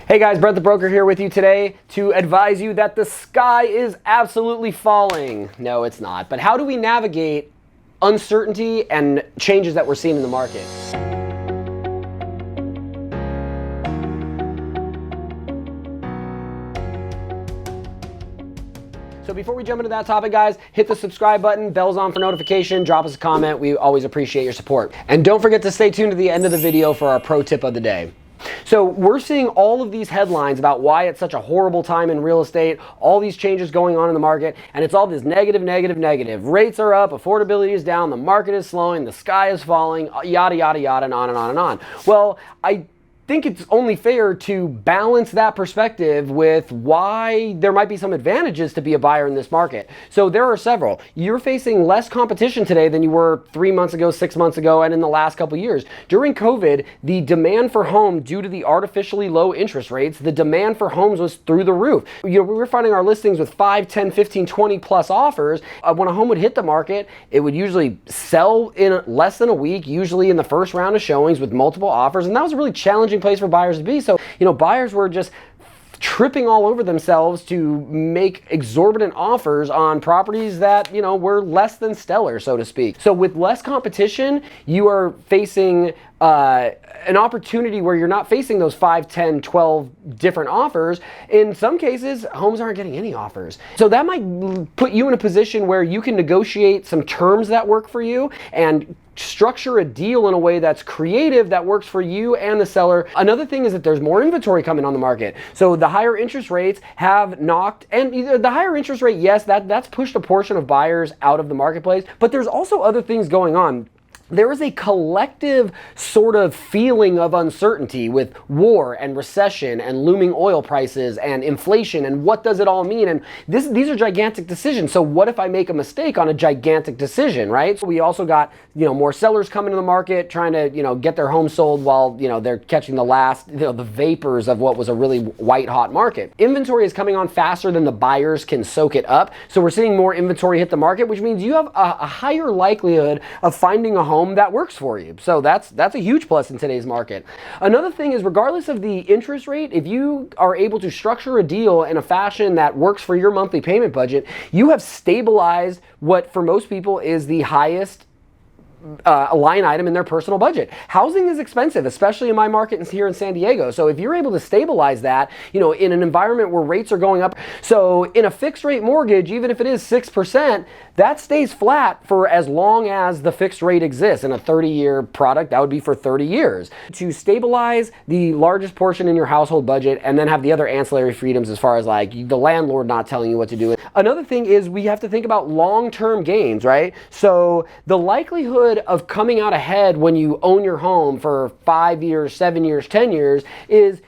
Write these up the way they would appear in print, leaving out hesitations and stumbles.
Hey guys, Brent the Broker here with you today to advise you that the sky is absolutely falling. No, it's not. But how do we navigate uncertainty and changes that we're seeing in the market? So before we jump into that topic, guys, hit the subscribe button, bells on for notification, drop us a comment. We always appreciate your support. And don't forget to stay tuned to the end of the video for our pro tip of the day. So we're seeing all of these headlines about why it's such a horrible time in real estate, all these changes going on in the market, and it's all this negative. Rates are up, affordability is down, the market is slowing, the sky is falling, yada, yada, yada, and on and on and on. Well, I think it's only fair to balance that perspective with why there might be some advantages to be a buyer in this market. So there are several. You're facing less competition today than you were 3 months ago, 6 months ago, and in the last couple of years. During COVID, the demand for home, due to the artificially low interest rates, the demand for homes was through the roof. We were finding our listings with 5, 10, 15, 20 plus offers. When a home would hit the market, it would usually sell in less than a week, usually in the first round of showings with multiple offers, and that was a really challenging place for buyers to be. So, buyers were just tripping all over themselves to make exorbitant offers on properties that, were less than stellar, so to speak. So with less competition, you are facing an opportunity where you're not facing those 5, 10, 12 different offers. In some cases, homes aren't getting any offers. So that might put you in a position where you can negotiate some terms that work for you and structure a deal in a way that's creative, that works for you and the seller. Another thing is that there's more inventory coming on the market. So the higher interest rates have knocked, and the higher interest rate, yes, that's pushed a portion of buyers out of the marketplace, but there's also other things going on. There is a collective sort of feeling of uncertainty with war and recession and looming oil prices and inflation, and what does it all mean? And these are gigantic decisions. So what if I make a mistake on a gigantic decision, right? So we also got, more sellers coming to the market trying to, get their home sold while, they're catching the last, the vapors of what was a really white hot market. Inventory is coming on faster than the buyers can soak it up. So we're seeing more inventory hit the market, which means you have a higher likelihood of finding a home that works for you. So that's a huge plus in today's market. Another thing is, regardless of the interest rate, if you are able to structure a deal in a fashion that works for your monthly payment budget, you have stabilized what for most people is the highest a line item in their personal budget. Housing is expensive, especially in my market here in San Diego. So if you're able to stabilize that, in an environment where rates are going up, so in a fixed rate mortgage, even if it is 6%, that stays flat for as long as the fixed rate exists. In a 30-year product, that would be for 30 years. To stabilize the largest portion in your household budget and then have the other ancillary freedoms as far as like the landlord not telling you what to do. Another thing is we have to think about long-term gains, right? So the likelihood of coming out ahead when you own your home for 5 years, 7 years, 10 years is,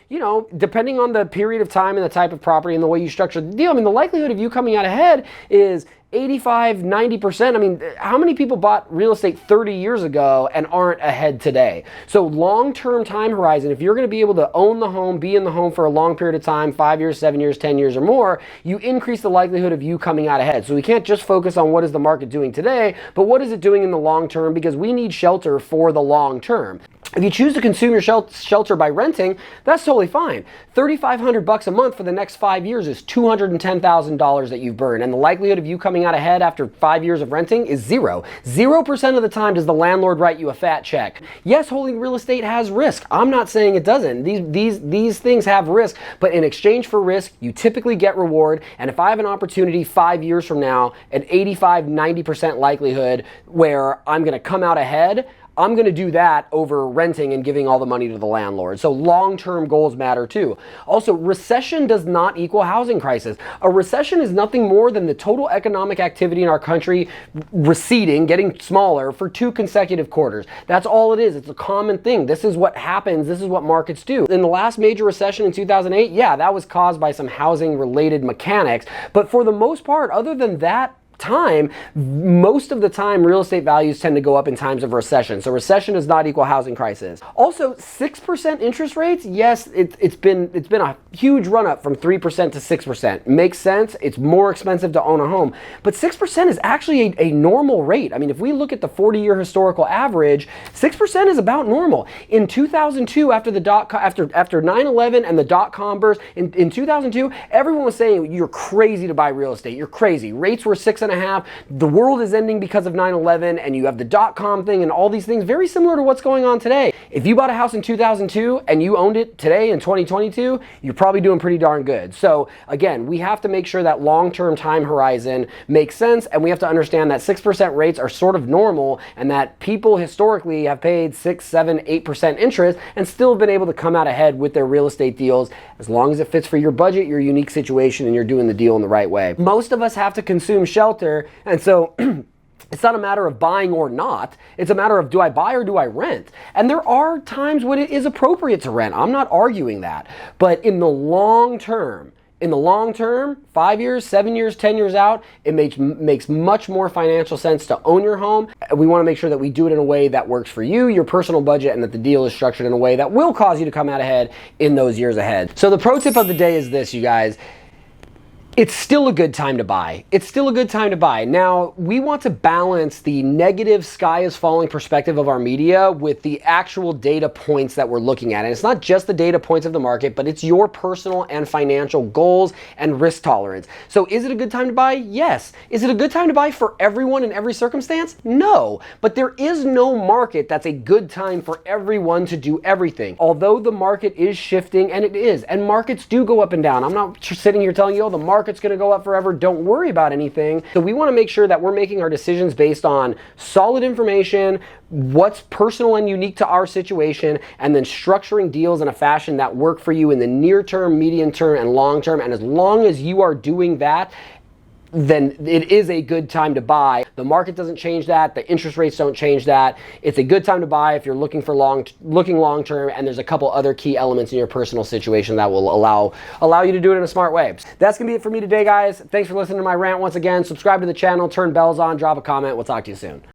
depending on the period of time and the type of property and the way you structure the deal, the likelihood of you coming out ahead is 85, 90%. How many people bought real estate 30 years ago and aren't ahead today? So long-term time horizon, if you're going to be able to own the home, be in the home for a long period of time, 5 years, 7 years, 10 years or more, you increase the likelihood of you coming out ahead. So we can't just focus on what is the market doing today, but what is it doing in the long term, because we need shelter for the long term. If you choose to consume your shelter by renting, that's totally fine. $3,500 a month for the next 5 years is $210,000 that you've burned, and the likelihood of you coming out ahead after 5 years of renting is 0. 0% of the time does the landlord write you a fat check. Yes, holding real estate has risk. I'm not saying it doesn't. These things have risk, but in exchange for risk, you typically get reward. And if I have an opportunity 5 years from now, an 85, 90% likelihood where I'm going to come out ahead, I'm going to do that over renting and giving all the money to the landlord. So long-term goals matter too. Also, recession does not equal housing crisis. A recession is nothing more than the total economic activity in our country receding, getting smaller for 2 consecutive quarters. That's all it is. It's a common thing. This is what happens. This is what markets do. In the last major recession in 2008, yeah, that was caused by some housing-related mechanics. But for the most part, other than that time, most of the time real estate values tend to go up in times of recession. So recession does not equal housing crisis. Also, 6% interest rates, yes, it's been a huge run up from 3% to 6%. Makes sense. It's more expensive to own a home, but 6% is actually a normal rate. I mean, if we look at the 40-year historical average, 6% is about normal. In 2002, after 9/11 and the dot-com burst, in 2002, everyone was saying you're crazy to buy real estate. You're crazy. Rates were 6.5. The world is ending because of 9/11, and you have the dot-com thing and all these things very similar to what's going on today. If you bought a house in 2002 and you owned it today in 2022, you're probably doing pretty darn good. So again, we have to make sure that long-term time horizon makes sense, and we have to understand that 6% rates are sort of normal, and that people historically have paid 6, 7, 8% interest and still been able to come out ahead with their real estate deals as long as it fits for your budget, your unique situation, and you're doing the deal in the right way. Most of us have to consume shelter, and so it's not a matter of buying or not. It's a matter of, do I buy or do I rent? And there are times when it is appropriate to rent. I'm not arguing that. But in the long term, 5 years, 7 years, 10 years out, it makes much more financial sense to own your home. We want to make sure that we do it in a way that works for you, your personal budget, and that the deal is structured in a way that will cause you to come out ahead in those years ahead. So the pro tip of the day is this, you guys. It's still a good time to buy. It's still a good time to buy. Now, we want to balance the negative sky is falling perspective of our media with the actual data points that we're looking at. And it's not just the data points of the market, but it's your personal and financial goals and risk tolerance. So is it a good time to buy? Yes. Is it a good time to buy for everyone in every circumstance? No. But there is no market that's a good time for everyone to do everything. Although the market is shifting, and it is, and markets do go up and down. I'm not sitting here telling you, oh, the market's going to go up forever. Don't worry about anything. So we want to make sure that we're making our decisions based on solid information, what's personal and unique to our situation, and then structuring deals in a fashion that work for you in the near term, medium term, and long term. And as long as you are doing that, then it is a good time to buy. The market doesn't change that. The interest rates don't change that. It's a good time to buy if you're looking long term, and there's a couple other key elements in your personal situation that will allow you to do it in a smart way. That's gonna be it for me today, guys. Thanks for listening to my rant once again. Subscribe to the channel, turn bells on, drop a comment. We'll talk to you soon.